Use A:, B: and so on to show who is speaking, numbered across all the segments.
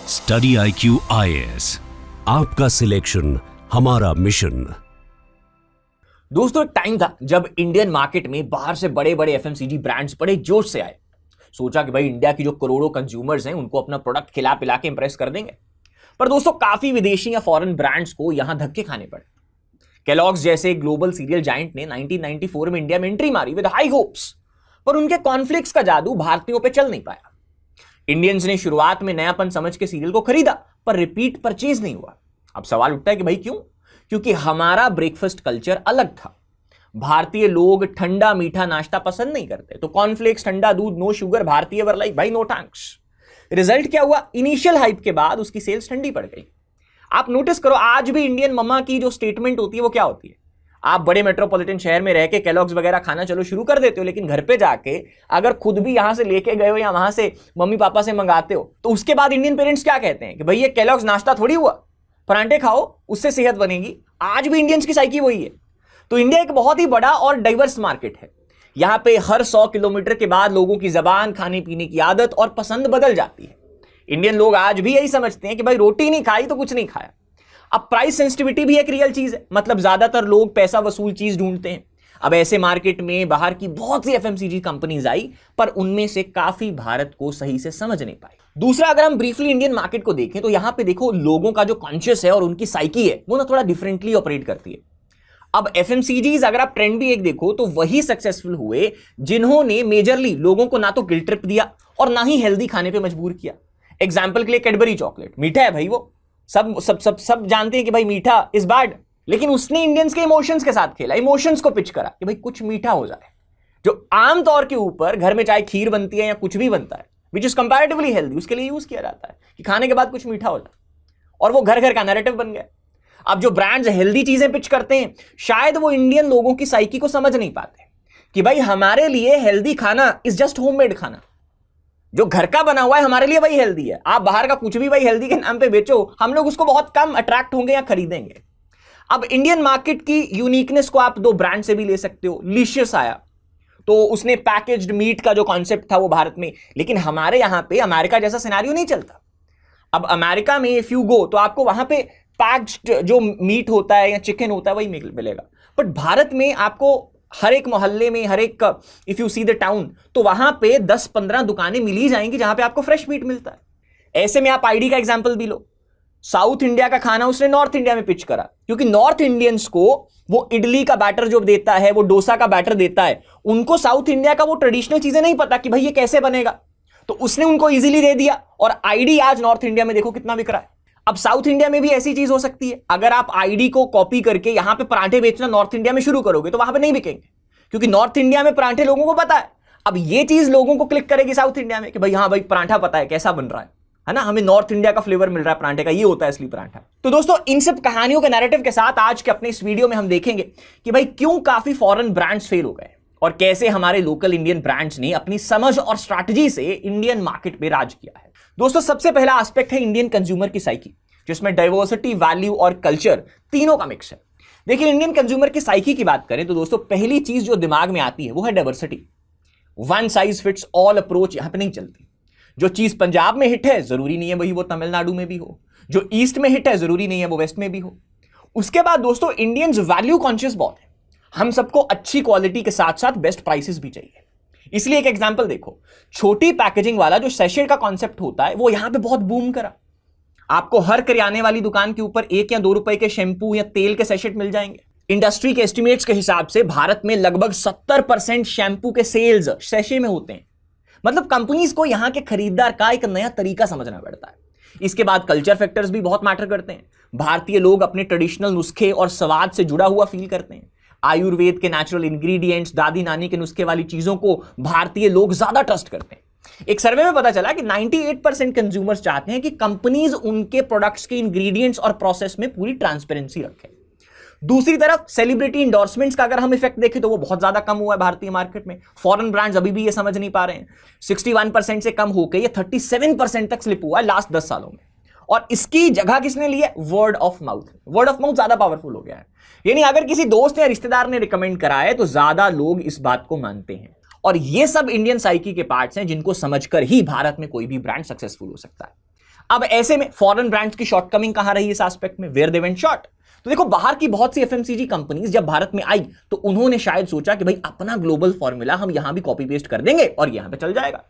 A: Study IQ IAS, आपका selection हमारा mission.
B: दोस्तों, एक टाइम था जब इंडियन मार्केट में बाहर से बड़े बड़े FMCG ब्रांड्स बड़े जोश से आए। सोचा कि भाई इंडिया की जो करोड़ों कंज्यूमर्स हैं उनको अपना प्रोडक्ट खिला पिला के इंप्रेस कर देंगे। पर दोस्तों, काफी विदेशी या फॉरेन ब्रांड्स को यहां धक्के खाने पड़े। केलॉग्स जैसे ग्लोबल सीरियल जायंट ने 1994 में इंडिया में एंट्री मारी विद हाई होप्स, पर उनके कॉन्फ्लिक्ट्स का जादू भारतीयों पे चल नहीं पाया। इंडियंस ने शुरुआत में नयापन समझ के सीरियल को खरीदा, पर रिपीट परचेज नहीं हुआ। अब सवाल उठता है कि भाई क्यों? क्योंकि हमारा ब्रेकफास्ट कल्चर अलग था। भारतीय लोग ठंडा मीठा नाश्ता पसंद नहीं करते, तो कॉर्नफ्लेक्स, ठंडा दूध, नो शुगर, भारतीय वर लाइक भाई नो थैंक्स। रिजल्ट क्या हुआ? इनिशियल हाइप के बाद उसकी सेल्स ठंडी पड़ गई। आप नोटिस करो, आज भी इंडियन मम्मा की जो स्टेटमेंट होती है वो क्या होती है? आप बड़े मेट्रोपॉलिटन शहर में रह के केलॉग्स वगैरह खाना चलो शुरू कर देते हो, लेकिन घर पे जाके अगर खुद भी यहां से लेके गए हो या वहां से मम्मी पापा से मंगाते हो, तो उसके बाद इंडियन पेरेंट्स क्या कहते हैं कि भाई ये केलॉग्स नाश्ता थोड़ी हुआ, परांठे खाओ, उससे सेहत बनेगी। आज भी इंडियंस की साइकी वही है। तो इंडिया एक बहुत ही बड़ा और डाइवर्स मार्केट है। यहां पे हर 100 किलोमीटर के बाद लोगों की जबान, खाने पीने की आदत और पसंद बदल जाती है। इंडियन लोग आज भी यही समझते हैं कि भाई रोटी नहीं खाई तो कुछ नहीं खाया। अब प्राइस सेंसिटिविटी भी एक रियल चीज है, मतलब ज्यादातर लोग पैसा वसूल चीज ढूंढते हैं। अब ऐसे मार्केट में बाहर की बहुत सी FMCG कंपनीज आई, पर उनमें से काफी भारत को सही से समझ नहीं पाई। दूसरा, अगर हम ब्रीफली इंडियन मार्केट को देखें तो यहां पे देखो, लोगों का जो कॉन्शियस है और उनकी साइकी है वो ना थोड़ा डिफरेंटली ऑपरेट करती है। अब FMCGs अगर आप ट्रेंड भी एक देखो तो वही सक्सेसफुल हुए जिन्होंने मेजरली लोगों को ना तो गिल्ट ट्रिप दिया और ना ही हेल्दी खाने पे मजबूर किया। एग्जाम्पल के लिए कैडबरी चॉकलेट, मीठा है भाई, वो सब सब सब सब जानते हैं कि भाई मीठा इज बैड, लेकिन उसने इंडियंस के इमोशंस के साथ खेला, इमोशंस को पिच करा कि भाई कुछ मीठा हो जाए। जो आमतौर के ऊपर घर में चाहे खीर बनती है या कुछ भी बनता है विच इज कंपैरेटिवली हेल्दी, उसके लिए यूज किया जाता है कि खाने के बाद कुछ मीठा हो जाए, और वो घर घर का नैरेटिव बन गया। अब जो ब्रांड्स हेल्दी चीजें पिच करते हैं, शायद वो इंडियन लोगों की साइकी को समझ नहीं पाते कि भाई हमारे लिए हेल्दी खाना इज जस्ट होममेड खाना, जो घर का बना हुआ है हमारे लिए वही हेल्दी है। आप बाहर का कुछ भी भाई हेल्दी के नाम पे बेचो, हम लोग उसको बहुत कम अट्रैक्ट होंगे या खरीदेंगे। अब इंडियन मार्केट की यूनिकनेस को आप दो ब्रांड से भी ले सकते हो। लिशियस आया तो उसने पैकेज्ड मीट का जो कॉन्सेप्ट था वो भारत में, लेकिन हमारे यहां पे अमेरिका जैसा सिनेरियो नहीं चलता। अब अमेरिका में इफ यू गो तो आपको वहां पे पैक्ड जो मीट होता है या चिकन होता है वही मिलेगा, बट भारत में आपको हर एक मोहल्ले में, हर एक if you see the town, तो वहां पे 10-15 दुकानें मिली जाएंगी जहां पे आपको फ्रेश मीट मिलता है। ऐसे में आप आईडी का एग्जांपल भी लो। साउथ इंडिया का खाना उसने नॉर्थ इंडिया में पिच करा, क्योंकि नॉर्थ इंडियंस को वो इडली का बैटर जो देता है, वो डोसा का बैटर देता है, उनको साउथ इंडिया का वो ट्रेडिशनल चीजें नहीं पता कि भाई ये कैसे बनेगा, तो उसने उनको इजीली दे दिया, और आईडी आज नॉर्थ इंडिया में देखो कितना बिक रहा है। अब साउथ इंडिया में भी ऐसी चीज हो सकती है। अगर आप आईडी को कॉपी करके यहां पे परांठे बेचना नॉर्थ इंडिया में शुरू करोगे तो वहां पे नहीं बिकेंगे, क्योंकि नॉर्थ इंडिया में परांठे लोगों को पता है। अब ये चीज लोगों को क्लिक करेगी साउथ इंडिया में कि भाई हाँ भाई परांठा पता है कैसा बन रहा है ना, हमें नॉर्थ इंडिया का फ्लेवर मिल रहा है परांठे का, ये होता है असली परांठा। तो दोस्तों, इन सब कहानियों के नैरेटिव के साथ आज के अपने इस वीडियो में हम देखेंगे कि भाई क्यों काफी फॉरेन ब्रांड्स फेल हो गए और कैसे हमारे लोकल इंडियन ब्रांड्स ने अपनी समझ और स्ट्रैटेजी से इंडियन मार्केट पे राज किया है। दोस्तों, सबसे पहला एस्पेक्ट है इंडियन कंज्यूमर की साइकी, जिसमें डाइवर्सिटी, वैल्यू और कल्चर तीनों का मिक्स है। देखिए, इंडियन कंज्यूमर की साइकी की बात करें तो दोस्तों, पहली चीज जो दिमाग में आती है वो है diversity. One size fits all approach यहां पे नहीं चलती। जो चीज पंजाब में हिट है जरूरी नहीं है वही वो तमिलनाडु में भी हो, जो ईस्ट में हिट है जरूरी नहीं है वो वेस्ट में भी हो। उसके बाद दोस्तों, इंडियंस वैल्यू कॉन्शियस बहुत है। हम सबको अच्छी क्वालिटी के साथ साथ बेस्ट प्राइसेस भी चाहिए। इसलिए एक एग्जाम्पल देखो, छोटी पैकेजिंग वाला जो सैशे का कॉन्सेप्ट होता है वो यहां पर बहुत बूम करा। आपको हर करियाने वाली दुकान के ऊपर 1 या 2 रुपए के शैंपू या तेल के सैशेट मिल जाएंगे। इंडस्ट्री के एस्टिमेट्स के हिसाब से भारत में लगभग 70% शैंपू के सेल्स सैशे में होते हैं। मतलब कंपनीज को यहां के खरीदार का एक नया तरीका समझना पड़ता है। इसके बाद कल्चर फैक्टर्स भी बहुत मैटर करते हैं। भारतीय लोग अपने ट्रेडिशनल नुस्खे और स्वाद से जुड़ा हुआ फील करते हैं। आयुर्वेद के नेचुरल इंग्रेडिएंट्स, दादी नानी के नुस्खे वाली चीजों को भारतीय लोग ज्यादा ट्रस्ट करते हैं। एक सर्वे में पता चला कि 98% कंज्यूमर्स चाहते हैं कि कंपनीज उनके प्रोडक्ट्स के इंग्रेडिएंट्स और प्रोसेस में पूरी ट्रांसपेरेंसी रखें। दूसरी तरफ सेलिब्रिटी इंडोर्समेंट्स का अगर हम इफेक्ट देखें तो वो बहुत ज्यादा कम हुआ है भारतीय मार्केट में। फॉरेन ब्रांड्स अभी भी ये समझ नहीं पा रहे हैं। 61% से कम होकर ये 37% तक स्लिप हुआ है लास्ट 10 सालों में, और इसकी जगह किसने ली है? Word of mouth. Word of mouth ज्यादा पावरफुल हो गया है। यानी अगर किसी दोस्त या रिश्तेदार ने रिकमेंड करा है तो ज्यादा लोग इस बात को मानते हैं। और ये सब इंडियन साइकी के पार्ट्स हैं जिनको समझकर ही भारत में कोई भी ब्रांड सक्सेसफुल हो सकता है। अब ऐसे में फॉरेन ब्रांड्स की शॉर्टकमिंग कहां रही इस एस्पेक्ट में, वेयर दे वेंट शॉर्ट। तो देखो बाहर की बहुत सी एफएमसीजी कंपनीज जब भारत में आई तो उन्होंने शायद सोचा कि भाई अपना ग्लोबल फॉर्मूला हम यहां भी कॉपी पेस्ट कर देंगे और यहां पे चल जाएगा,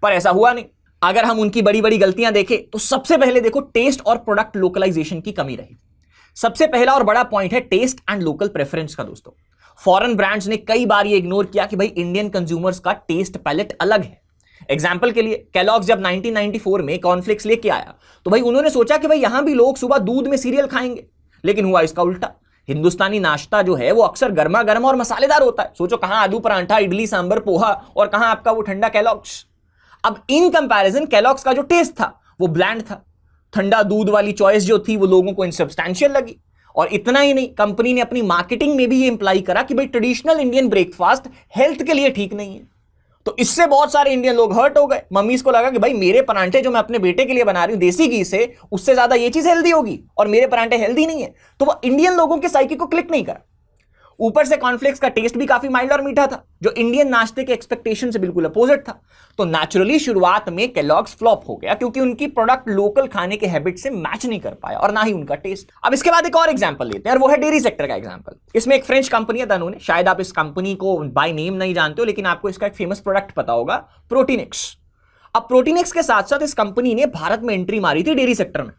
B: पर ऐसा हुआ नहीं। अगर हम उनकी बड़ी बड़ी गलतियां देखें तो सबसे पहले देखो टेस्ट और प्रोडक्ट लोकलाइजेशन की कमी रही। सबसे पहला और बड़ा पॉइंट है टेस्ट एंड लोकल प्रेफरेंस का। दोस्तों फॉरेन ब्रांड्स ने कई बार ये इग्नोर किया कि भाई इंडियन कंज्यूमर्स का टेस्ट पैलेट अलग है। एग्जाम्पल के लिए केलॉग्स जब 1994 में कॉर्नफ्लेक्स लेके आया तो भाई उन्होंने सोचा कि भाई यहां भी लोग सुबह दूध में सीरियल खाएंगे, लेकिन हुआ इसका उल्टा। हिंदुस्तानी नाश्ता जो है वो अक्सर गर्मा गर्म और मसालेदार होता है। सोचो कहां आलू परांठा, इडली सांबर, पोहा और कहां आपका वो ठंडा केलॉग्स। अब इन कंपैरिजन केलॉग्स का जो टेस्ट था वो ब्लैंड था। ठंडा दूध वाली चॉइस जो थी वो लोगों को इनसब्सटैंशियल लगी। और इतना ही नहीं, कंपनी ने अपनी मार्केटिंग में भी ये इंप्लाई करा कि भाई ट्रेडिशनल इंडियन ब्रेकफास्ट हेल्थ के लिए ठीक नहीं है। तो इससे बहुत सारे इंडियन लोग हर्ट हो गए। मम्मीज को लगा कि भाई मेरे परांठे जो मैं अपने बेटे के लिए बना रही हूं देसी घी से, उससे ज्यादा ये चीज हेल्दी होगी और मेरे परांठे हेल्दी नहीं है। तो वो इंडियन लोगों के साइकी को क्लिक नहीं करा। ऊपर से कॉर्नफ्लेक्स का टेस्ट भी काफी माइल्ड और मीठा था, जो इंडियन नाश्ते के एक्सपेक्टेशन से बिल्कुल अपोजिट था। तो नेचुरली शुरुआत में केलॉग्स फ्लॉप हो गया क्योंकि उनकी प्रोडक्ट लोकल खाने के हैबिट से मैच नहीं कर पाया और ना ही उनका टेस्ट। अब इसके बाद एक और एग्जांपल लेते हैं और वो है डेयरी सेक्टर का एग्जांपल। इसमें एक फ्रेंच कंपनी है दानोने, शायद आप इस कंपनी को बाय नेम नहीं जानते हो, लेकिन आपको इसका एक फेमस प्रोडक्ट पता होगा, प्रोटीनिक्स। अब प्रोटीनिक्स के साथ साथ इस कंपनी ने भारत में एंट्री मारी थी डेयरी सेक्टर में,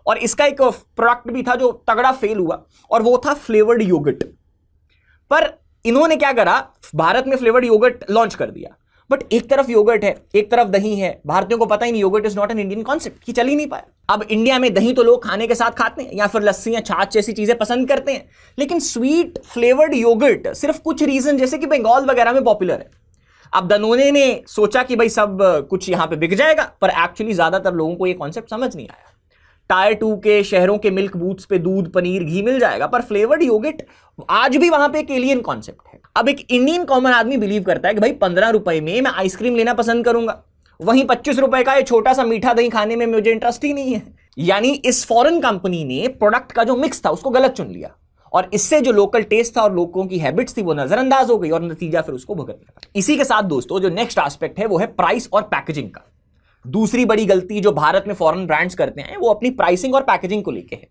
B: और इसका एक प्रोडक्ट भी था जो तगड़ा फेल हुआ और वो था फ्लेवर्ड योगर्ट। पर इन्होंने क्या करा, भारत में फ्लेवर्ड योगर्ट लॉन्च कर दिया, बट एक तरफ योगर्ट है एक तरफ दही है। भारतीयों को पता ही नहीं yogurt is not an Indian concept, कि चल ही नहीं पाया। अब इंडिया में दही तो लोग खाने के साथ खाते हैं या फिर लस्सी या छाछ जैसी चीजें पसंद करते हैं, लेकिन स्वीट फ्लेवर्ड योगर्ट सिर्फ कुछ रीजन जैसे कि बंगाल वगैरह में पॉपुलर है। अब दानोने ने सोचा कि भाई सब कुछ यहां पे बिक जाएगा, पर एक्चुअली ज्यादातर लोगों को यह कॉन्सेप्ट समझ नहीं आया। टायर 2 के शहरों के मिल्क बूथ्स पे दूध, पनीर, घी मिल जाएगा, पर फ्लेवर्ड योगर्ट आज भी वहां पे एक एलियन कॉन्सेप्ट है। अब एक इंडियन कॉमन आदमी बिलीव करता है कि भाई 15 रुपए में मैं आइसक्रीम लेना पसंद करूंगा, वहीं 25 रुपए का ये छोटा सा मीठा दही खाने में मुझे इंटरेस्ट ही नहीं है। यानी इस फॉरेन कंपनी ने प्रोडक्ट का जो मिक्स था उसको गलत चुन लिया, और इससे जो लोकल टेस्ट था और लोगों की हैबिट्स थी वो नजरअंदाज हो गई और नतीजा फिर उसको भुगतना पड़ा। इसी के साथ दोस्तों जो नेक्स्ट एस्पेक्ट है वो है प्राइस और पैकेजिंग का। दूसरी बड़ी गलती जो भारत में फॉरेन ब्रांड्स करते हैं वो अपनी प्राइसिंग और पैकेजिंग को लेके है।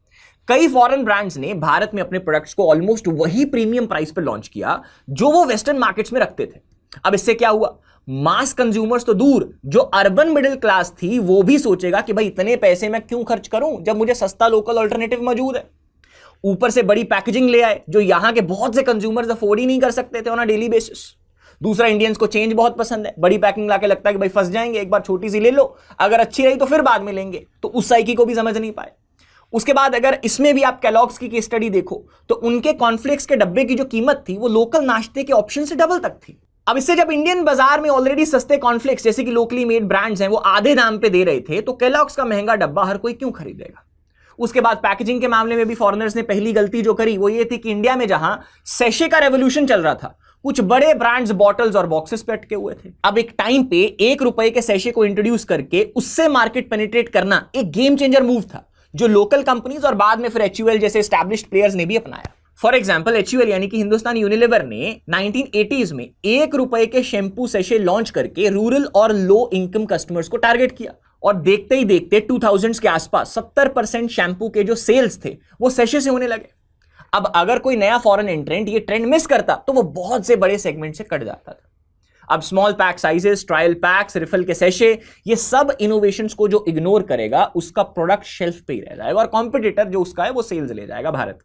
B: कई फॉरेन ब्रांड्स ने भारत में अपने प्रोडक्ट्स को ऑलमोस्ट वही प्रीमियम प्राइस पर लॉन्च किया जो वो वेस्टर्न मार्केट्स में रखते थे। अब इससे क्या हुआ, मास कंज्यूमर्स तो दूर, जो अर्बन मिडिल क्लास थी वो भी सोचेगा कि भाई इतने पैसे मैं क्यों खर्च करूं जब मुझे सस्ता लोकल अल्टरनेटिव मौजूद है। ऊपर से बड़ी पैकेजिंग ले आए जो यहां के बहुत से कंज्यूमर्स अफोर्ड ही नहीं कर सकते थे ऑन अ डेली बेसिस। दूसरा, इंडियंस को चेंज बहुत पसंद है, बड़ी पैकिंग लाके लगता है कि भाई फंस जाएंगे, एक बार छोटी सी ले लो, अगर अच्छी रही तो फिर बाद में लेंगे, तो उस साइकी को भी समझ नहीं पाए। उसके बाद अगर इसमें भी आप केलॉग्स की केस स्टडी देखो तो उनके कॉर्नफ्लेक्स के डब्बे की जो कीमत थी वो लोकल नाश्ते के ऑप्शन से डबल तक थी। अब इससे जब इंडियन बाजार में ऑलरेडी सस्ते कॉर्नफ्लेक्स जैसे कि लोकली मेड ब्रांड्स हैं वो आधे दाम पे दे रहे थे, तो केलॉग्स का महंगा डब्बा हर कोई क्यों खरीदेगा। उसके बाद पैकेजिंग के मामले में भी फॉरेनर्स ने पहली गलती जो करी वो ये थी कि इंडिया में जहां सैशे का रेवोल्यूशन चल रहा था, कुछ बड़े ब्रांड्स बॉटल्स और बॉक्सेस पे अटके हुए थे। अब एक टाइम पे 1 रुपए के सैशे को इंट्रोड्यूस करके उससे मार्केट पेनिट्रेट करना एक गेम चेंजर मूव था जो लोकल कंपनीज और बाद में फिर HUL जैसे एस्टैब्लिश्ड प्लेयर्स ने भी अपनाया। फॉर एग्जांपल HUL यानी कि हिंदुस्तान यूनिलीवर ने 1980s में 1 रुपए के शैम्पू सैशे लॉन्च करके रूरल और लो इनकम कस्टमर्स को टारगेट किया, और देखते ही देखते 2000s के आसपास 70% शैम्पू के जो सेल्स थे वो सैशे से होने लगे। अब अगर कोई नया फॉरेन एंट्रेंट ये ट्रेंड मिस करता तो वो बहुत से बड़े सेगमेंट से कट जाता था। अब small pack sizes, trial PACS, refill के सैशे, ये सब इनोवेशंस को जो इग्नोर करेगा उसका प्रोडक्ट शेल्फ पे ही रह जाएगा और कॉम्पिटिटर जो उसका है वो सेल्स ले जाएगा भारत।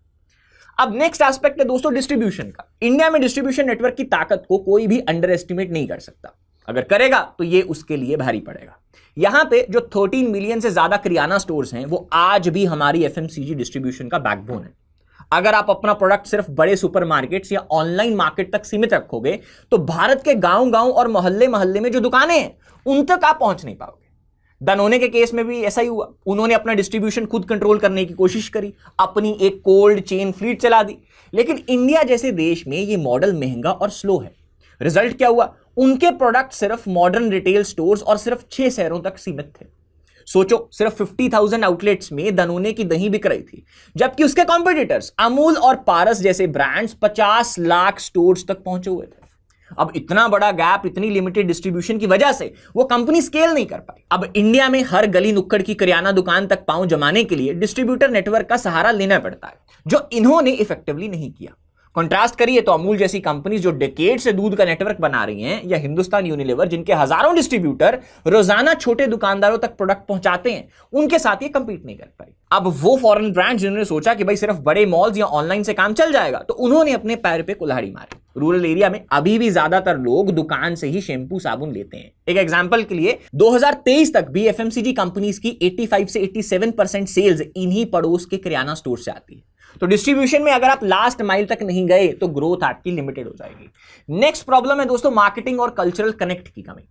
B: अब नेक्स्ट एस्पेक्ट है दोस्तों डिस्ट्रीब्यूशन का। इंडिया में डिस्ट्रीब्यूशन नेटवर्क की ताकत को कोई भी अंडर एस्टिमेट नहीं कर सकता, अगर करेगा तो ये उसके लिए भारी पड़ेगा। यहां पे जो 13 मिलियन से ज्यादा किराना स्टोर्स हैं वो आज भी हमारी FMCG डिस्ट्रीब्यूशन का बैकबोन है। अगर आप अपना प्रोडक्ट सिर्फ बड़े सुपरमार्केट्स या ऑनलाइन मार्केट तक सीमित रखोगे तो भारत के गांव-गांव और मोहल्ले मोहल्ले में जो दुकानें हैं उन तक आप पहुंच नहीं पाओगे। दानोने के केस में भी ऐसा ही हुआ। उन्होंने अपना डिस्ट्रीब्यूशन खुद कंट्रोल करने की कोशिश करी, अपनी एक कोल्ड चेन फ्लीट चला दी, लेकिन इंडिया जैसे देश में ये मॉडल महंगा और स्लो है। रिजल्ट क्या हुआ, उनके प्रोडक्ट सिर्फ मॉडर्न रिटेल स्टोर्स और सिर्फ 6 शहरों तक सीमित थे। सोचो, सिर्फ 50,000 आउटलेट्स में दानोने की दही बिक रही थी, जबकि उसके कॉम्पिटिटर्स अमूल और पारस जैसे ब्रांड्स 50 लाख स्टोर्स तक पहुंचे हुए थे। अब इतना बड़ा गैप, इतनी लिमिटेड डिस्ट्रीब्यूशन की वजह से वो कंपनी स्केल नहीं कर पाई। अब इंडिया में हर गली नुक्कड़ की किराना दुकान तक पांव जमाने के लिए डिस्ट्रीब्यूटर नेटवर्क का सहारा लेना पड़ता है, जो इन्होंने इफेक्टिवली नहीं किया। कंट्रास्ट करिए तो अमूल जैसी कंपनी जो डेकेड से दूध का नेटवर्क बना रही हैं, या हिंदुस्तान यूनिलीवर जिनके हजारों डिस्ट्रीब्यूटर रोजाना छोटे दुकानदारों तक प्रोडक्ट पहुंचाते हैं, उनके साथ ये कंपीट नहीं कर पाई। अब वो फॉरेन ब्रांड जिन्होंने सोचा कि भाई सिर्फ बड़े मॉल्स या ऑनलाइन से काम चल जाएगा, तो उन्होंने अपने पैर पे कुल्हाड़ी मारी। रूरल एरिया में अभी भी ज्यादातर लोग दुकान से ही शैम्पू साबुन लेते हैं। एक एग्जांपल के लिए 2023 तक भी एफएमसीजी कंपनीज की 85 से 87% सेल्स इन्हीं पड़ोस के किराना स्टोर से आती है। तो डिस्ट्रीब्यूशन में अगर आप लास्ट माइल तक नहीं गए तो ग्रोथ आपकी लिमिटेड हो जाएगी। नेक्स्ट प्रॉब्लम है दोस्तों मार्केटिंग और कल्चरल कनेक्ट की कमी।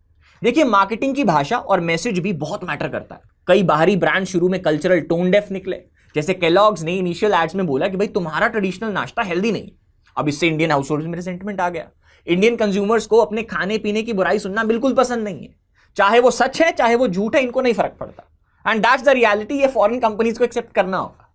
B: देखिए, मार्केटिंग की भाषा और मैसेज भी बहुत मैटर करता है। कई बाहरी ब्रांड शुरू में कल्चरल टोन डेफ निकले, जैसे केलॉग्स ने इनिशियल एड्स में बोला कि भाई तुम्हारा ट्रेडिशनल नाश्ता हेल्दी नहीं। अब इससे इंडियन हाउस होल्ड में रिसेंटमेंट आ गया। इंडियन कंज्यूमर्स को अपने खाने पीने की बुराई सुनना बिल्कुल पसंद नहीं है, चाहे वो सच है चाहे वो झूठ है, इनको नहीं फर्क पड़ता। And that's the reality. ये फॉरेन कंपनीज को एक्सेप्ट करना होगा।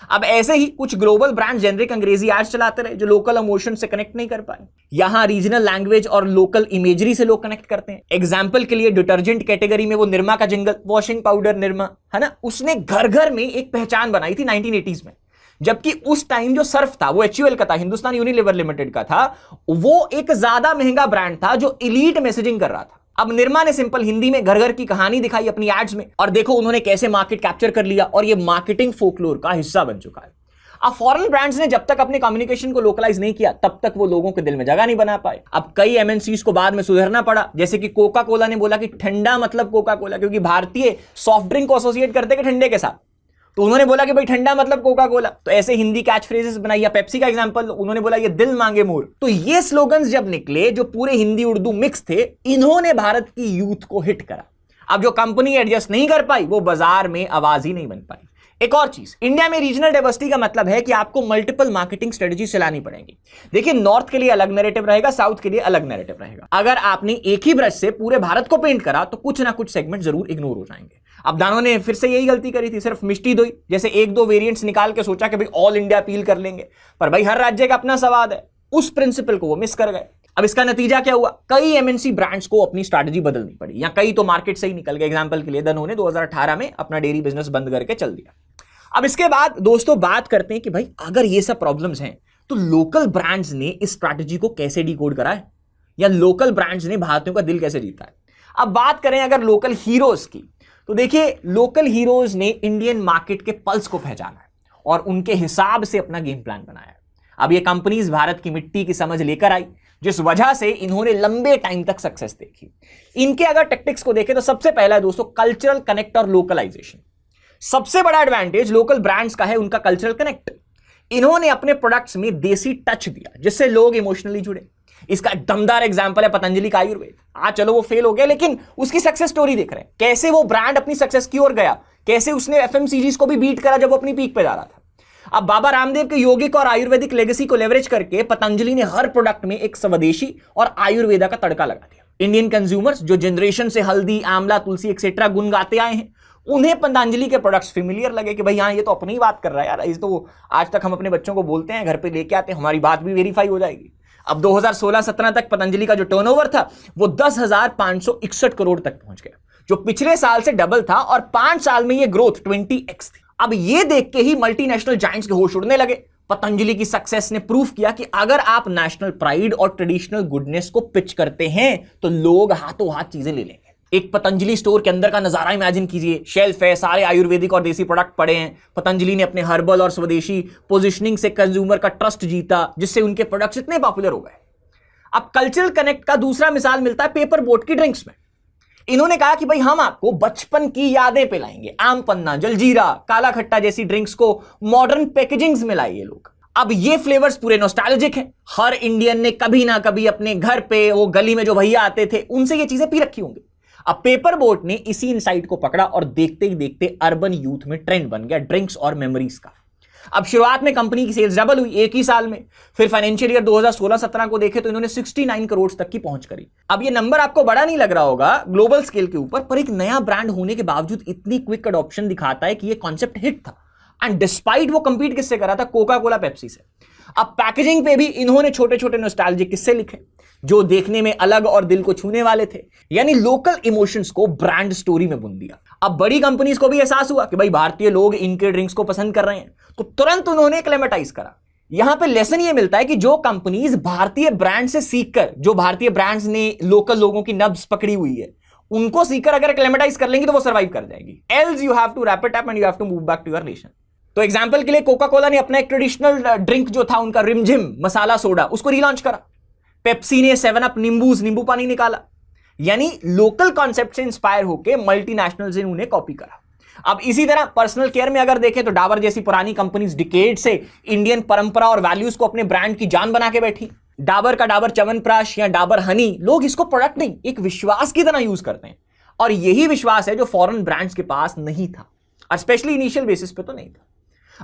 B: अब ऐसे ही कुछ ग्लोबल ब्रांड जेनरिक अंग्रेजी एड्स चलाते रहे जो लोकल इमोशन से कनेक्ट नहीं कर पाए। यहां रीजनल लैंग्वेज और लोकल इमेजरी से लोग कनेक्ट करते हैं। एग्जांपल के लिए डिटर्जेंट कैटेगरी में वो निरमा का जिंगल, वॉशिंग पाउडर निरमा, है ना, उसने घर घर में एक पहचान बनाई थी 1980s में। जबकि उस टाइम जो सर्फ था वो HUL का था, हिंदुस्तान यूनिलीवर लिमिटेड का था। वो एक ज्यादा महंगा ब्रांड था जो इलीट मैसेजिंग कर रहा था। अब निरमा ने सिंपल हिंदी में घर घर की कहानी दिखाई अपनी एड्स में, और देखो उन्होंने कैसे मार्केट कैप्चर कर लिया, और ये मार्केटिंग फोकलोर का हिस्सा बन चुका है। अब फॉरेन ब्रांड्स ने जब तक अपने कम्युनिकेशन को लोकलाइज नहीं किया, तब तक वो लोगों के दिल में जगह नहीं बना पाए। अब कई MNCs को बाद में सुधरना पड़ा, जैसे कि कोका कोला ने बोला कि ठंडा मतलब कोका कोला, क्योंकि भारतीय सॉफ्ट ड्रिंक को एसोसिएट करते हैं ठंडे के साथ, तो उन्होंने बोला कि भाई ठंडा मतलब कोका कोला। तो ऐसे हिंदी कैच फ्रेजेस बनाई। या पेप्सी का एग्जांपल, उन्होंने बोला ये दिल मांगे मोर। तो ये स्लोगन्स जब निकले जो पूरे हिंदी उर्दू मिक्स थे, इन्होंने भारत की यूथ को हिट करा। अब जो कंपनी एडजस्ट नहीं कर पाई, वो बाजार में आवाज ही नहीं बन पाई। एक और चीज, इंडिया में रीजनल डाइवर्सिटी का मतलब है कि आपको मल्टीपल मार्केटिंग स्ट्रेटजी चलानी पड़ेगी। देखिए, नॉर्थ के लिए अलग नैरेटिव रहेगा, साउथ के लिए अलग नैरेटिव रहेगा। अगर आपने एक ही ब्रश से पूरे भारत को पेंट करा तो कुछ ना कुछ सेगमेंट जरूर इग्नोर हो जाएंगे। अब दानों ने फिर से यही गलती करी थी, सिर्फ मिष्टी दोई जैसे एक दो वेरिएंट्स निकाल के सोचा कि भाई ऑल इंडिया अपील कर लेंगे, पर भाई हर राज्य का अपना स्वाद है। उस प्रिंसिपल को वो मिस कर गए। अब इसका नतीजा क्या हुआ? कई MNC ब्रांड्स को अपनी स्ट्रैटेजी बदलनी पड़ी, या कई तो मार्केट से ही निकल गए। एग्जांपल के लिए दानों ने 2018 में अपना डेयरी बिजनेस बंद करके चल दिया। अब इसके बाद दोस्तों बात करते हैं कि भाई अगर ये सब प्रॉब्लम्स हैं तो लोकल ब्रांड्स ने इस स्ट्रैटेजी को कैसे डिकोड करा है, या लोकल ब्रांड्स ने भारतीयों का दिल कैसे जीता है। अब बात करें अगर लोकल हीरोज की, तो देखिए लोकल हीरोज ने इंडियन मार्केट के पल्स को पहचाना है और उनके हिसाब से अपना गेम प्लान बनाया है। अब ये कंपनीज भारत की मिट्टी की समझ लेकर आई, जिस वजह से इन्होंने लंबे टाइम तक सक्सेस देखी। इनके अगर टेक्टिक्स को देखें तो सबसे पहला है दोस्तों कल्चरल कनेक्ट और लोकलाइजेशन। सबसे बड़ा एडवांटेज लोकल ब्रांड्स का है उनका कल्चरल कनेक्ट। इन्होंने अपने प्रोडक्ट्स में देसी टच दिया जिससे लोग इमोशनली जुड़े। इसका दमदार एग्जांपल है पतंजलि का आयुर्वेद। आज चलो वो फेल हो गया, लेकिन उसकी सक्सेस स्टोरी देख रहे हैं, कैसे वो ब्रांड अपनी सक्सेस की ओर गया, कैसे उसने FMCGs को भी बीट करा जब वो अपनी पीक पे जा रहा था। अब बाबा रामदेव के योगिक और आयुर्वेदिक लेगेसी को लेवरेज करके पतंजलि ने हर प्रोडक्ट में एक स्वदेशी और आयुर्वेदा का तड़का लगा दिया। इंडियन कंज्यूमर्स जो जनरेशन से हल्दी, आंवला, तुलसी एक्सेट्रा गुण गाते आए हैं, उन्हें पतंजलि के प्रोडक्ट्स फेमिलियर लगे कि भाई हाँ ये तो अपनी ही बात कर रहा है यार, इस तो आज तक हम अपने बच्चों को बोलते हैं, घर पे लेके आते हैं, हमारी बात भी वेरीफाई हो जाएगी। अब 2016-17 तक पतंजलि का जो टर्नओवर था वो 10,561 करोड़ तक पहुंच गया, जो पिछले साल से डबल था, और 5 साल में ये ग्रोथ 20x थी। अब ये देख के ही मल्टीनेशनल जायंट्स के होश उड़ने लगे। पतंजलि की सक्सेस ने प्रूफ किया कि अगर आप नेशनल प्राइड और ट्रेडिशनल गुडनेस को पिच करते हैं तो लोग हाथों हाथ चीजें ले लेंगे। एक पतंजलि स्टोर के अंदर का नजारा इमेजिन कीजिए, शेल्फ है, सारे आयुर्वेदिक और देसी प्रोडक्ट पड़े हैं। पतंजलि ने अपने हर्बल और स्वदेशी पोजिशनिंग से कंज्यूमर का ट्रस्ट जीता, जिससे उनके प्रोडक्ट्स इतने पॉपुलर हो गए। अब कल्चरल कनेक्ट का दूसरा मिसाल मिलता है पेपर बोट की ड्रिंक्स में। इन्होंने कहा कि भाई हम आपको बचपन की यादें पिलाएंगे। आम पन्ना, जलजीरा, काला खट्टा जैसी ड्रिंक्स को मॉडर्न पैकेजिंग्स में लाए ये लोग। अब ये फ्लेवर्स पूरे नॉस्टैल्जिक हैं। हर इंडियन ने कभी ना कभी अपने घर पे वो गली में जो भैया आते थे उनसे ये चीजें पी रखी होंगी। अब पेपर बोट ने इसी इनसाइट को पकड़ा और देखते ही देखते अर्बन यूथ में ट्रेंड बन गया ड्रिंक्स और मेमोरीज का। अब शुरुआत में कंपनी की सेल्स डबल हुई एक ही साल में, फिर फाइनेंशियल ईयर 2016-17 को देखे तो इन्होंने 69 करोड़ तक की पहुंच करी। अब ये नंबर आपको बड़ा नहीं लग रहा होगा ग्लोबल स्केल के ऊपर, पर एक नया ब्रांड होने के बावजूद इतनी क्विक अडॉप्शन दिखाता है कि ये कॉन्सेप्ट हिट था। एंड डिस्पाइट वो कंपीट किससे करा था? कोका कोला, पेप्सी से। अब पैकेजिंग पे भी इन्होंने छोटे छोटे नॉस्टैल्जिक किस्से लिखे जो देखने में अलग और दिल को छूने वाले थे, यानी लोकल इमोशंस को ब्रांड स्टोरी में बुन दिया। अब बड़ी कंपनीज को भी एहसास हुआ कि भाई भारतीय लोग इनके ड्रिंक्स को पसंद कर रहे हैं, तो तुरंत उन्होंने क्लेमेटाइज करा। यहां पे लेसन ये मिलता है कि जो कंपनीज भारतीय ब्रांड से सीखकर, जो भारतीय ब्रांड्स ने लोकल लोगों की नब्ज पकड़ी हुई है, उनको सीखकर अगर क्लेमेटाइज कर लेंगी तो वो सर्वाइव कर जाएगी। Else you have to wrap it up and you have to move back to your nation. तो एग्जांपल के लिए कोका कोला ने अपना एक ट्रेडिशनल ड्रिंक जो था उनका रिमझिम मसाला सोडा, उसको रीलॉन्च करा। पेप्सी ने 7 अप नींबू पानी निकाला, यानी लोकल कॉन्सेप्ट से इंस्पायर होकर मल्टीनेशनल्स ने उन्हें कॉपी करा। अब इसी तरह पर्सनल केयर में अगर देखें तो डाबर जैसी पुरानी कंपनीज डिकेड से इंडियन परंपरा और वैल्यूज को अपने ब्रांड की जान बना के बैठी। डाबर का डाबर च्यवनप्राश या डाबर हनी, लोग इसको प्रोडक्ट नहीं एक विश्वास की तरह यूज करते हैं, और यही विश्वास है जो फॉरेन ब्रांड्स के पास नहीं था, और स्पेशली इनिशियल बेसिस पे तो नहीं था।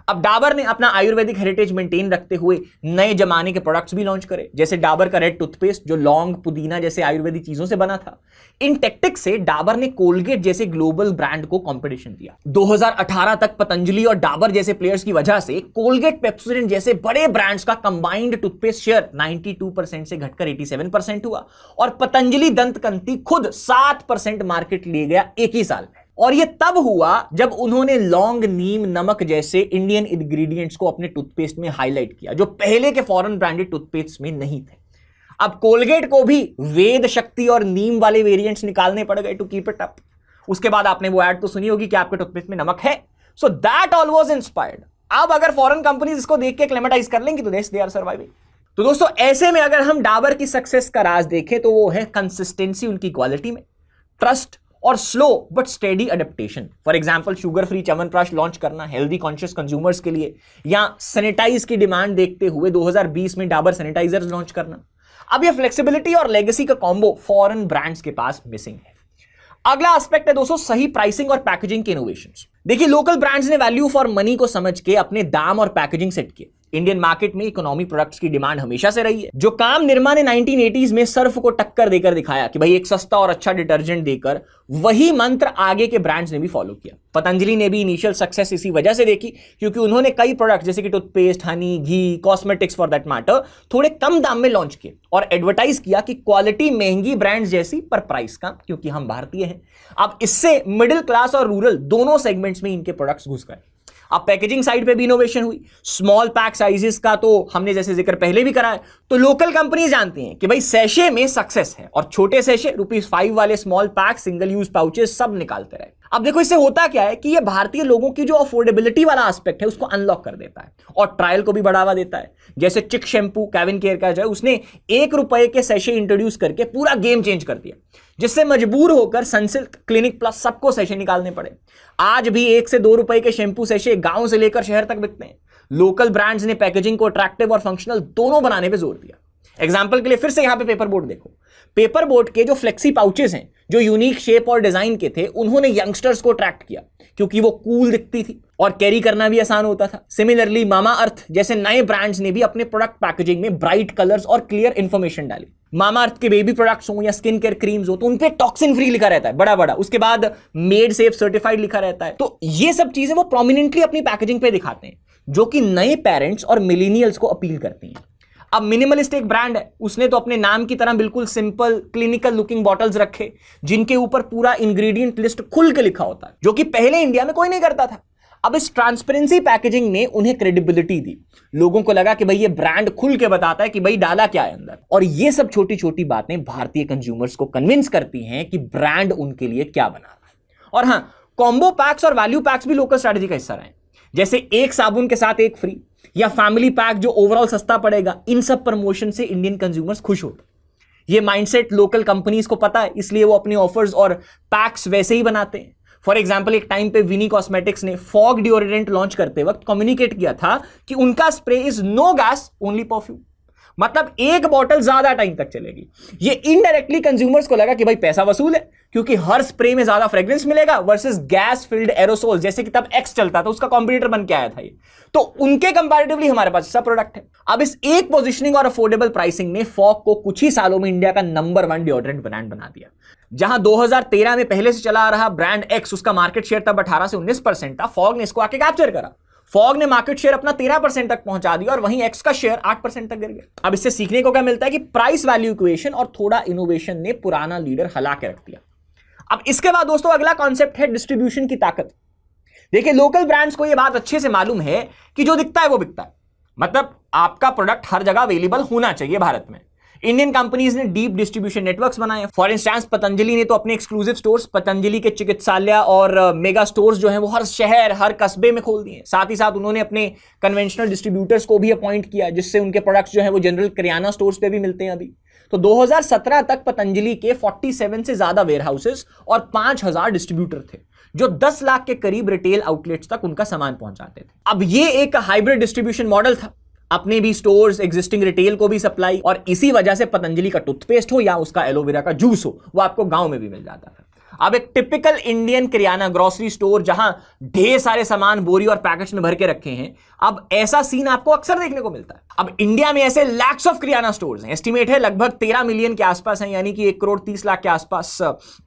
B: अब डाबर ने अपना आयुर्वेदिक हेरिटेज मेंटेन रखते हुए नए जमाने के प्रोडक्ट्स भी लॉन्च करे, जैसे डाबर का रेड टूथपेस्ट जो लौंग, पुदीना जैसे आयुर्वेदिक चीजों से बना था। इन टेक्टिक्स से डाबर ने कोलगेट जैसे ग्लोबल ब्रांड को कंपटीशन दिया। 2018 तक पतंजलि और डाबर जैसे प्लेयर्स की वजह से कोलगेट, पेप्सोडेंट जैसे बड़े ब्रांड्स का कंबाइंड टूथपेस्ट शेयर 92% से घटकर 87% हुआ, और पतंजलि दंतकंती खुद 7% मार्केट ले गया एक ही साल में। और यह तब हुआ जब उन्होंने लौंग, नीम, नमक जैसे इंडियन इंग्रेडिएंट्स को अपने टूथपेस्ट में हाईलाइट किया, जो पहले के फॉरेन ब्रांडेड टूथपेस्ट में नहीं थे। अब कोलगेट को भी वेद शक्ति और नीम वाले वेरिएंट्स निकालने पड़ गए टू कीप इट अप। उसके बाद आपने वो ऐड तो सुनी होगी कि आपके टूथपेस्ट में नमक है, so that all was inspired. अब अगर फॉरेन कंपनीज इसको देख के एक्लेमेटाइज कर लेंगी तो दे आर सर्वाइविंग। तो दोस्तों, ऐसे में अगर हम डाबर की सक्सेस का राज देखें तो वो है कंसिस्टेंसी उनकी क्वालिटी में, ट्रस्ट और slow but steady adaptation. For example, sugar free chyawanprash launch करना हेल्दी कॉन्शियस कंज्यूमर्स के लिए, या सैनिटाइज की डिमांड देखते हुए 2020 में डाबर सैनिटाइजर्स लॉन्च करना। अब ये फ्लेक्सिबिलिटी और लेगेसी का कॉम्बो फॉरेन ब्रांड्स के पास मिसिंग है। अगला एस्पेक्ट है दोस्तों सही प्राइसिंग और पैकेजिंग के इनोवेशंस। देखिए, लोकल ब्रांड्स ने वैल्यू फॉर मनी को समझ के अपने दाम और पैकेजिंग सेट किए। इंडियन मार्केट में इकोनॉमी प्रोडक्ट्स की डिमांड हमेशा से रही है। जो काम निरमा ने 1980s में सर्फ को टक्कर देकर दिखाया कि भाई एक सस्ता और अच्छा डिटर्जेंट देकर, वही मंत्र आगे के ब्रांड्स ने भी फॉलो किया। पतंजलि ने भी इनिशियल सक्सेस इसी वजह से देखी क्योंकि उन्होंने कई प्रोडक्ट जैसे कि toothpaste, Honey, ghee, cosmetics for that matter थोड़े कम दाम में लॉन्च किए और एडवर्टाइज किया कि क्वालिटी महंगी ब्रांड्स जैसी पर प्राइस कम, क्योंकि हम भारतीय हैं। अब इससे मिडिल क्लास और रूरल दोनों सेगमेंट्स में इनके प्रोडक्ट्स घुस गए। अब पैकेजिंग साइड पे भी इनोवेशन हुई। स्मॉल पैक साइजेस का तो हमने जैसे जिक्र पहले भी करा है, तो लोकल कंपनी जानती हैं कि भाई सैशे में सक्सेस है, और छोटे सैशे ₹5 वाले small pack, single use pouches सब निकालते रहे। अब देखो, इससे होता क्या है कि ये भारतीय लोगों की जो अफोर्डेबिलिटी वाला एस्पेक्ट है उसको अनलॉक कर देता है और ट्रायल को भी बढ़ावा देता है। जैसे चिक शैम्पू, केविन केयर का जो है, उसने ₹1 के सैशे इंट्रोड्यूस करके पूरा गेम चेंज कर दिया, जिससे मजबूर होकर सनसिल्क, क्लिनिक प्लस सबको सैशे निकालने पड़े। आज भी ₹1 से ₹2 के शैम्पू सैशे गांव से लेकर शहर तक बिकते हैं। लोकल ब्रांड्स ने पैकेजिंग को अट्रैक्टिव और फंक्शनल दोनों बनाने पे जोर दिया। एग्जांपल के लिए फिर से यहां पे पेपर बोट देखो। पेपर बोट के जो फ्लेक्सी पाउचेस हैं, जो यूनिक शेप और डिजाइन के थे, उन्होंने यंगस्टर्स को अट्रैक्ट किया क्योंकि वो कूल दिखती थी और कैरी करना भी आसान होता था। सिमिलरली, मामा अर्थ जैसे नए ब्रांड्स ने भी अपने प्रोडक्ट पैकेजिंग में ब्राइट कलर्स और क्लियर इंफॉर्मेशन डाली। मामा अर्थ के बेबी प्रोडक्ट्स हो या स्किन केयर क्रीम्स हो, तो उन पे टॉक्सिन फ्री लिखा रहता है बड़ा बड़ा, उसके बाद मेड सेफ सर्टिफाइड लिखा रहता है। तो ये सब चीजें वो प्रोमिनेंटली अपनी पैकेजिंग पे दिखाते हैं, जो कि नए पेरेंट्स और मिलेनियल्स को अपील करती हैं। अब मिनिमलिस्ट एक ब्रांड है, उसने तो अपने नाम की तरह बिल्कुल सिंपल क्लिनिकल लुकिंग बॉटल्स रखे जिनके ऊपर पूरा इंग्रेडिएंट लिस्ट खुल के लिखा होता है, जो कि पहले इंडिया में कोई नहीं करता था। अब इस ट्रांसपेरेंसी पैकेजिंग ने उन्हें क्रेडिबिलिटी दी। लोगों को लगा कि भाई ये ब्रांड खुल के बताता है कि भाई डाला क्या है अंदर, और ये सब छोटी छोटी बातें भारतीय कंज्यूमर्स को कन्विंस करती हैं कि ब्रांड उनके लिए क्या बना रहा है। और हाँ, कॉम्बो पैक्स और वैल्यू पैक्स भी लोकल स्ट्रेटजी का हिस्सा रहे, जैसे एक साबुन के साथ एक फ्री या फैमिली पैक जो ओवरऑल सस्ता पड़ेगा। इन सब प्रमोशन से इंडियन कंज्यूमर्स खुश होते। ये माइंडसेट लोकल कंपनीज को पता है, इसलिए वो अपने ऑफर्स और पैक्स वैसे ही बनाते हैं। फॉर एग्जाम्पल, एक टाइम पे विनी कॉस्मेटिक्स ने फॉग डिओड्रेंट लॉन्च करते वक्त कम्युनिकेट किया था कि उनका spray is no gas only perfume, मतलब एक बॉटल ज्यादा टाइम तक चलेगी। ये इनडायरेक्टली कंज्यूमर्स को लगा कि भाई पैसा वसूल है, क्योंकि हर स्प्रे में ज्यादा फ्रेग्रेंस मिलेगा वर्सेस गैस फिल्ड एरोसोल, जैसे कि तब एक्स चलता था, उसका कॉम्पिटिटर बन के आया था ये। तो उनके कंपैरेटिवली हमारे पास अच्छा प्रोडक्ट है। अब इस एक पोजिशनिंग और अफोर्डेबल प्राइसिंग ने फॉग को कुछ ही सालों में इंडिया का नंबर 1 डिओड्रेंट ब्रांड बना दिया। जहां 2013 में पहले से चला आ रहा ब्रांड एक्स, उसका मार्केट शेयर तब 18 से 19% था, फॉग ने इसको आके कैप्चर करा फॉग ने मार्केट शेयर अपना 13% तक पहुंचा दिया और वहीं एक्स का शेयर 8% तक गिर गया। अब इससे सीखने को क्या मिलता है कि प्राइस वैल्यू इक्वेशन और थोड़ा इनोवेशन ने पुराना लीडर हला के रख दिया। अब इसके बाद दोस्तों अगला कॉन्सेप्ट है डिस्ट्रीब्यूशन की ताकत। देखिए, लोकल ब्रांड्स को यह बात अच्छे से मालूम है कि जो दिखता है वो बिकता है, मतलब आपका प्रोडक्ट हर जगह अवेलेबल होना चाहिए। भारत में इंडियन कंपनीज ने डीप डिस्ट्रीब्यूशन नेटवर्क्स बनाए। फॉर इंस्टेंस पतंजलि ने तो अपने एक्सक्लूसिव स्टोर्स, पतंजलि के चिकित्सालय और मेगा स्टोर्स जो हैं वो हर शहर हर कस्बे में खोल दिए। साथ ही साथ उन्होंने अपने कन्वेंशनल डिस्ट्रीब्यूटर्स को भी अपॉइंट किया, जिससे उनके प्रोडक्ट्स जो हैं वो जनरल किराना स्टोर्स पे भी मिलते हैं। अभी तो 2017 तक पतंजलि के 47 से ज्यादा वेयरहाउसेस और 5000 डिस्ट्रीब्यूटर थे, जो 10 लाख के करीब रिटेल आउटलेट्स तक उनका सामान पहुंचाते थे। अब ये एक हाइब्रिड डिस्ट्रीब्यूशन मॉडल था, अपने भी स्टोर्स, एग्जिस्टिंग रिटेल को भी सप्लाई, और इसी वजह से पतंजलि का टूथपेस्ट हो या उसका एलोवेरा का जूस हो, वो आपको गांव में भी मिल जाता था। अब एक टिपिकल इंडियन किराना ग्रोसरी स्टोर जहां ढेर सारे सामान बोरी और पैकेट्स में भर के रखे हैं, अब ऐसा सीन आपको अक्सर देखने को मिलता है। अब इंडिया में ऐसे लैक्स ऑफ किराना स्टोर्स हैं, एस्टिमेट है लगभग 13 मिलियन के आसपास हैं, यानी कि 1 करोड़ 30 लाख के आसपास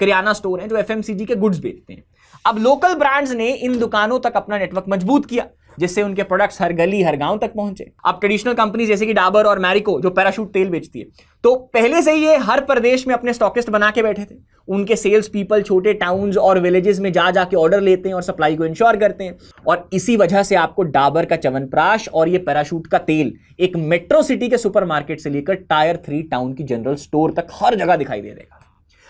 B: किराना स्टोर हैं जो एफएमसीजी के गुड्स बेचते हैं। अब लोकल ब्रांड्स ने इन दुकानों तक अपना नेटवर्क मजबूत किया, जिससे उनके प्रोडक्ट्स हर गली हर गांव तक पहुंचे। अब ट्रेडिशनल कंपनी जैसे कि डाबर और मैरिको जो पैराशूट तेल बेचती है, तो पहले से ये हर प्रदेश में अपने स्टॉकिस्ट बना के बैठे थे। उनके सेल्स पीपल छोटे टाउन्स और विलेजेस में जा जाके ऑर्डर लेते हैं और सप्लाई को इंश्योर करते हैं। और इसी वजह से आपको डाबर का च्यवनप्राश और ये पैराशूट का तेल एक मेट्रो सिटी के सुपरमार्केट से लेकर टायर 3 टाउन की जनरल स्टोर तक हर जगह दिखाई दे देगा।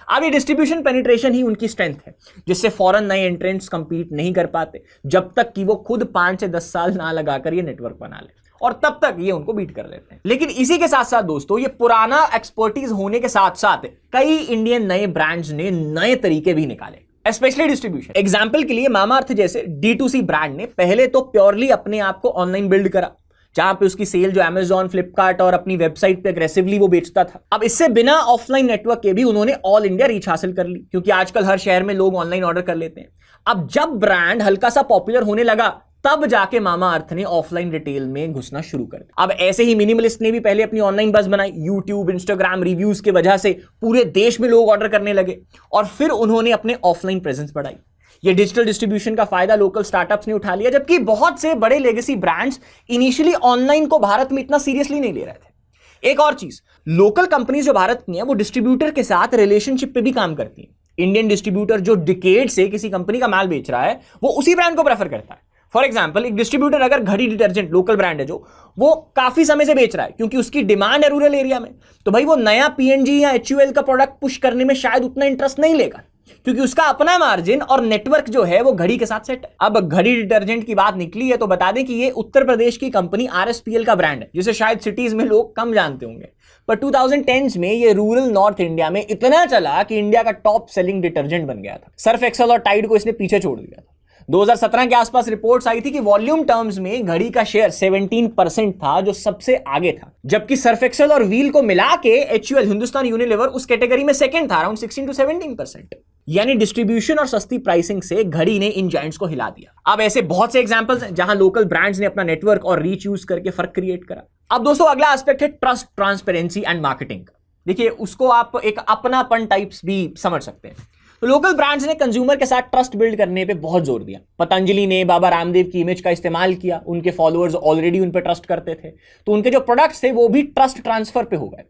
B: अब ये डिस्ट्रीब्यूशन पेनिट्रेशन ही उनकी स्ट्रेंथ है, जिससे फॉरेन नए एंट्रेंट्स कंपीट नहीं कर पाते जब तक कि वो खुद 5 से 10 साल ना लगाकर ये नेटवर्क बना ले, और तब तक ये उनको बीट कर लेते हैं। लेकिन इसी के साथ साथ दोस्तों, ये पुराना एक्सपर्टीज होने के साथ साथ कई इंडियन नए ब्रांड्स ने नए तरीके भी निकाले, स्पेशली डिस्ट्रीब्यूशन। एग्जाम्पल के लिए मामाअर्थ जैसे D2C ब्रांड ने पहले तो प्योरली अपने आप को ऑनलाइन बिल्ड करा, जहां पे उसकी सेल जो Amazon, फ्लिपकार्ट और अपनी वेबसाइट पे अग्रेसिवली वो बेचता था। अब इससे बिना ऑफलाइन नेटवर्क के भी उन्होंने ऑल इंडिया रीच हासिल कर ली, क्योंकि आजकल हर शहर में लोग ऑनलाइन ऑर्डर कर लेते हैं। अब जब ब्रांड हल्का सा पॉपुलर होने लगा, तब जाके मामाअर्थ ने ऑफलाइन रिटेल में घुसना शुरू कर दिया। अब ऐसे ही मिनिमलिस्ट ने भी पहले अपनी ऑनलाइन बस बनाई। यूट्यूब, इंस्टाग्राम रिव्यूज की वजह से पूरे देश में लोग ऑर्डर करने लगे, और फिर उन्होंने अपने ऑफलाइन प्रेजेंस बढ़ाई। ये डिजिटल डिस्ट्रीब्यूशन का फायदा लोकल स्टार्टअप्स ने उठा लिया, जबकि बहुत से बड़े लेगेसी ब्रांड्स इनिशियली ऑनलाइन को भारत में इतना सीरियसली नहीं ले रहे थे। एक और चीज, लोकल कंपनीज जो भारत की हैं, वो डिस्ट्रीब्यूटर के साथ रिलेशनशिप पे भी काम करती हैं। इंडियन डिस्ट्रीब्यूटर जो डिकेड से किसी कंपनी का माल बेच रहा है, वो उसी ब्रांड को प्रेफर करता है। फॉर एग्जाम्पल, एक डिस्ट्रीब्यूटर अगर घड़ी डिटर्जेंट लोकल ब्रांड है जो वो काफी समय से बेच रहा है, क्योंकि उसकी डिमांड है रूरल एरिया में, तो भाई वो नया PNG या HUL का प्रोडक्ट पुश करने में शायद उतना इंटरेस्ट नहीं लेगा, क्योंकि उसका अपना मार्जिन और नेटवर्क जो है वो घड़ी के साथ सेट है। अब घड़ी डिटर्जेंट की बात निकली है, तो बता दें कि ये उत्तर प्रदेश की कंपनी RSPL का ब्रांड है, जिसे शायद सिटीज में लोग कम जानते होंगे, पर 2010s में ये रूरल नॉर्थ इंडिया में इतना चला कि इंडिया का टॉप सेलिंग डिटर्जेंट बन गया था। सर्फ एक्सेल और टाइड को इसने पीछे छोड़ दिया था। 2017 के आसपास रिपोर्ट्स आई थी कि वॉल्यूम टर्म्स में घड़ी का शेयर 17% था, जो सबसे आगे था, जबकि सर्फ एक्सेल और व्हील को मिला के HUL हिंदुस्तान यूनिलीवर उस कैटेगरी में सेकंड था, अराउंड 16 to 17%। यानी डिस्ट्रीब्यूशन और सस्ती प्राइसिंग से घड़ी ने इन जायंट्स को हिला दिया। अब ऐसे बहुत से एग्जांपल्स हैं जहां लोकल ब्रांड्स ने अपना नेटवर्क और रीच यूज करके फर्क क्रिएट करा। अब दोस्तों अगला एस्पेक्ट है ट्रस्ट, ट्रांसपेरेंसी एंड मार्केटिंग। देखिए, उसको आप एक अपनापन टाइप्स भी समझ सकते हैं। तो लोकल ब्रांड्स ने कंज्यूमर के साथ ट्रस्ट बिल्ड करने पे बहुत जोर दिया। पतंजलि ने बाबा रामदेव की इमेज का इस्तेमाल किया, उनके फॉलोअर्स ऑलरेडी उन पे ट्रस्ट करते थे, तो उनके जो प्रोडक्ट्स थे वो भी ट्रस्ट ट्रांसफर पे हो गए।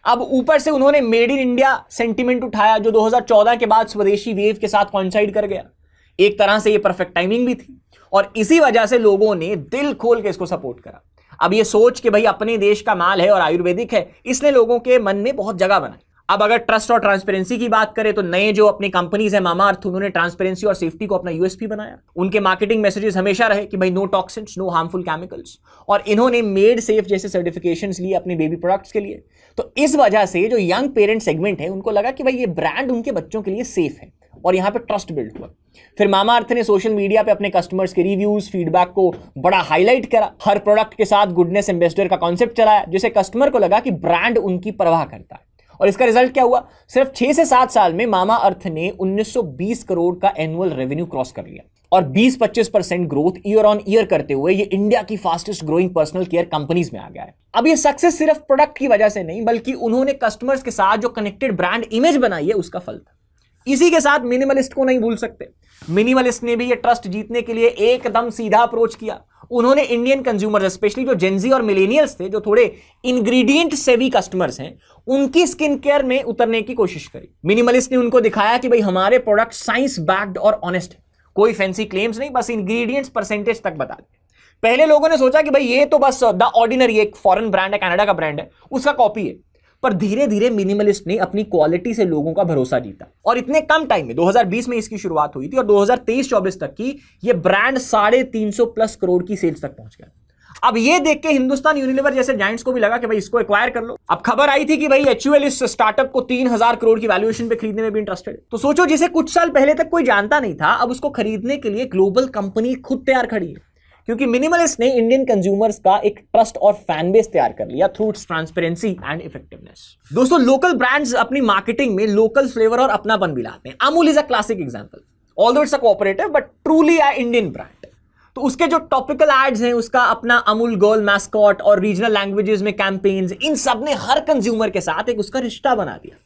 B: अब ऊपर से उन्होंने मेड इन इंडिया सेंटीमेंट उठाया, जो 2014 के बाद स्वदेशी वेव के साथ कॉइंसाइड कर गया। एक तरह से ये परफेक्ट टाइमिंग भी थी, और इसी वजह से लोगों ने दिल खोल के इसको सपोर्ट करा। अब ये सोच कि भाई अपने देश का माल है और आयुर्वेदिक है, इसने लोगों के मन में बहुत जगह बनाई। अब अगर ट्रस्ट और ट्रांसपेरेंसी की बात करें, तो नए जो अपनी कंपनीज है मामाअर्थ, उन्होंने ट्रांसपेरेंसी और सेफ्टी को अपना USP बनाया। उनके मार्केटिंग मैसेजेस हमेशा रहे कि भाई no toxins, no harmful chemicals, और इन्होंने मेड सेफ जैसे सर्टिफिकेशंस लिए अपने बेबी प्रोडक्ट्स के लिए। तो इस वजह से जो यंग पेरेंट सेगमेंट है, उनको लगा कि भाई ये ब्रांड उनके बच्चों के लिए सेफ है, और यहां पे ट्रस्ट बिल्ड हुआ। फिर मामाअर्थ ने सोशल मीडिया पे अपने कस्टमर्स के रिव्यूज, फीडबैक को बड़ा हाईलाइट करा। हर प्रोडक्ट के साथ गुडनेस एम्बेसडर का कॉन्सेप्ट चलाया, जिससे कस्टमर को लगा कि ब्रांड उनकी परवाह करता है। और इसका रिजल्ट क्या हुआ? सिर्फ 6 से 7 साल में मामाअर्थ ने 1920 करोड़ का एनुअल रेवेन्यू क्रॉस कर लिया, और 20-25% ग्रोथ ईयर ऑन ईयर करते हुए ये इंडिया की fastest growing personal care companies में आ गया है। अब ये सक्सेस सिर्फ प्रोडक्ट की वजह से नहीं, बल्कि उन्होंने कस्टमर्स के साथ जो कनेक्टेड ब्रांड इमेज बनाई है, उसका फल था। इसी के साथ मिनिमलिस्ट को नहीं भूल सकते। मिनिमलिस्ट ने भी ये ट्रस्ट जीतने के लिए एकदम सीधा अप्रोच किया। उन्होंने इंडियन कंज्यूमर्स, स्पेशली जो जेंजी और मिलेनियल्स थे, जो थोड़े इंग्रेडिएंट सेवी कस्टमर्स हैं, उनकी स्किन केयर में उतरने की कोशिश करी। मिनिमलिस्ट ने उनको दिखाया कि भाई हमारे प्रोडक्ट साइंस बैक्ड और ऑनेस्ट है, कोई फैंसी क्लेम्स नहीं, बस इंग्रेडिएंट्स परसेंटेज तक बता दे। पहले लोगों ने सोचा कि भाई ये तो बस द ऑर्डिनरी, एक फॉरेन ब्रांड है, कनाडा का ब्रांड है, उसका कॉपी है। पर धीरे धीरे मिनिमलिस्ट ने अपनी क्वालिटी से लोगों का भरोसा जीता और इतने कम टाइम में 2020 में इसकी शुरुआत हुई थी और 2023-24 तक की ये ब्रांड 350 करोड़ की सेल्स तक पहुंच गया। अब ये देख के हिंदुस्तान यूनिलीवर जैसे जायंट्स को भी लगा कि भाई इसको एक्वायर कर लो। अब खबर आई थी कि भाई HUL इस स्टार्टअप को 3000 करोड़ की वैल्यूएशन पे खरीदने में भी इंटरेस्टेड है। तो सोचो, जिसे कुछ साल पहले तक कोई जानता नहीं था, अब उसको खरीदने के लिए ग्लोबल कंपनी खुद तैयार खड़ी है, क्योंकि मिनिमलिस्ट ने इंडियन कंज्यूमर्स का एक ट्रस्ट और फैन बेस तैयार कर लिया through it's transparency and effectiveness. दोस्तों, लोकल ब्रांड्स अपनी मार्केटिंग में लोकल फ्लेवर और अपनापन भी लाते हैं। Amul is a classic example, although it's a cooperative but truly a Indian brand. तो उसके जो टॉपिकल एड्स हैं, उसका अपना अमूल गर्ल मैस्कॉट और रीजनल लैंग्वेजेस में कैंपेन्स, इन सब ने हर कंज्यूमर के साथ एक उसका रिश्ता बना दिया।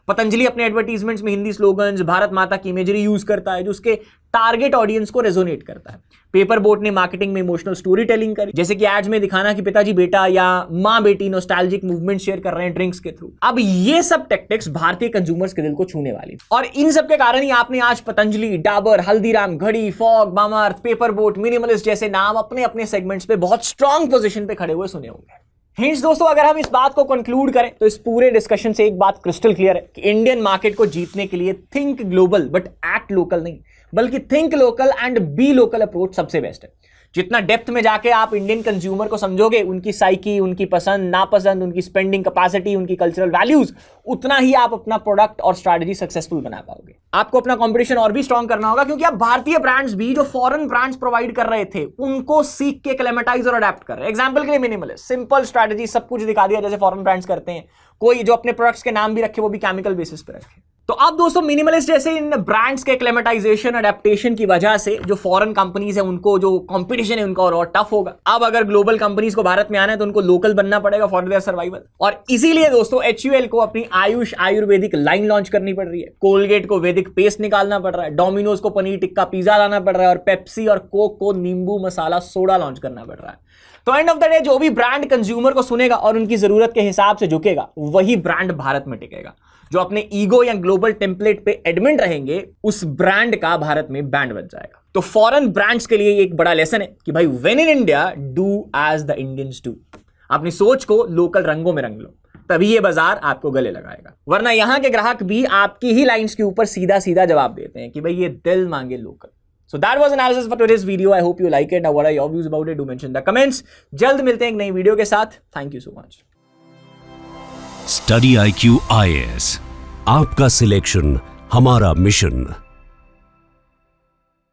B: पतंजलि अपने एडवर्टीजमेंट्स में हिंदी स्लोगन्स, भारत माता की इमेजरी यूज करता है जो उसके टारगेट ऑडियंस को रेजोनेट करता है। पेपर बोट ने मार्केटिंग में इमोशनल स्टोरी टेलिंग करी, जैसे कि एड्स में दिखाना कि पिताजी बेटा या मां बेटी नॉस्टैल्जिक मूवमेंट शेयर कर रहे हैं ड्रिंक्स के थ्रू। अब ये सब टैक्टिक्स भारतीय कंज्यूमर्स के दिल को छूने वाली, और इन सब के कारण ही आपने आज पतंजलि, डाबर, हल्दीराम, घड़ी, fog, Mamaearth, paper boat, minimalist जैसे नाम अपने अपने सेगमेंट्स पे बहुत स्ट्रांग पोजीशन पे खड़े हुए सुने होंगे। हिंट्स दोस्तों, अगर हम इस बात को कंक्लूड करें तो इस पूरे डिस्कशन से एक बात क्रिस्टल क्लियर है कि इंडियन मार्केट को जीतने के लिए think global but act local नहीं, बल्कि think local and be local approach सबसे बेस्ट है। जितना डेप्थ में जाके आप इंडियन कंज्यूमर को समझोगे, उनकी साइकी, उनकी पसंद नापसंद, उनकी स्पेंडिंग कैपेसिटी, उनकी कल्चरल वैल्यूज, उतना ही आप अपना प्रोडक्ट और स्ट्रैटेजी सक्सेसफुल बना पाओगे। आपको अपना कंपटीशन और भी स्ट्रांग करना होगा, क्योंकि अब भारतीय ब्रांड्स भी जो फॉरेन ब्रांड्स प्रोवाइड कर रहे थे उनको सीख के क्लेमेटाइज और अडेप्ट कर रहे हैं। एग्जांपल के लिए मिनिमलिस्ट, सिंपल स्ट्रैटेजी, सब कुछ दिखा दिया जैसे फॉरेन ब्रांड्स करते हैं। कोई जो अपने प्रोडक्ट्स के नाम भी रखे वो भी केमिकल बेसिस पे रखे। तो अब दोस्तों, मिनिमलिस्ट जैसे इन ब्रांड्स के क्लेमेटाइजेशन, अडेप्टेशन की वजह से जो फॉरेन कंपनीज है उनको जो कंपटीशन है उनका और टफ होगा। अब अगर ग्लोबल कंपनीज को भारत में आना है तो उनको लोकल बनना पड़ेगा फॉर देयर सर्वाइवल। और इसीलिए दोस्तों HUL को अपनी आयुष आयुर्वेदिक लाइन लॉन्च करनी पड़ रही है, कोलगेट को वैदिक पेस्ट निकालना पड़ रहा है, डोमिनोज को पनीर टिक्का पिज्जा लाना पड़ रहा है, और पेप्सी और कोक को नींबू मसाला सोडा लॉन्च करना पड़ रहा है। तो एंड ऑफ द डे जो भी ब्रांड कंज्यूमर को सुनेगा और उनकी जरूरत के हिसाब से झुकेगा, वही ब्रांड भारत में टिकेगा। जो अपने ईगो या ग्लोबल टेम्पलेट पे एडमिट रहेंगे, उस ब्रांड का भारत में बैंड बज जाएगा। तो फॉरेन ब्रांड्स के लिए एक बड़ा लेसन है कि भाई when in India do as the Indians do. अपनी सोच को लोकल रंगों में रंग लो, तभी ये बाजार आपको गले लगाएगा। वरना यहां के ग्राहक भी आपकी ही लाइंस के ऊपर सीधा सीधा जवाब देते हैं कि भाई ये दिल मांगे local. So that was analysis for today's video. I hope you like it. Now what are your views about it? Do mention in the comments. जल्द मिलते हैं एक नई वीडियो के साथ. Thank you so much.
A: Study IQ IAS, आपका selection हमारा mission.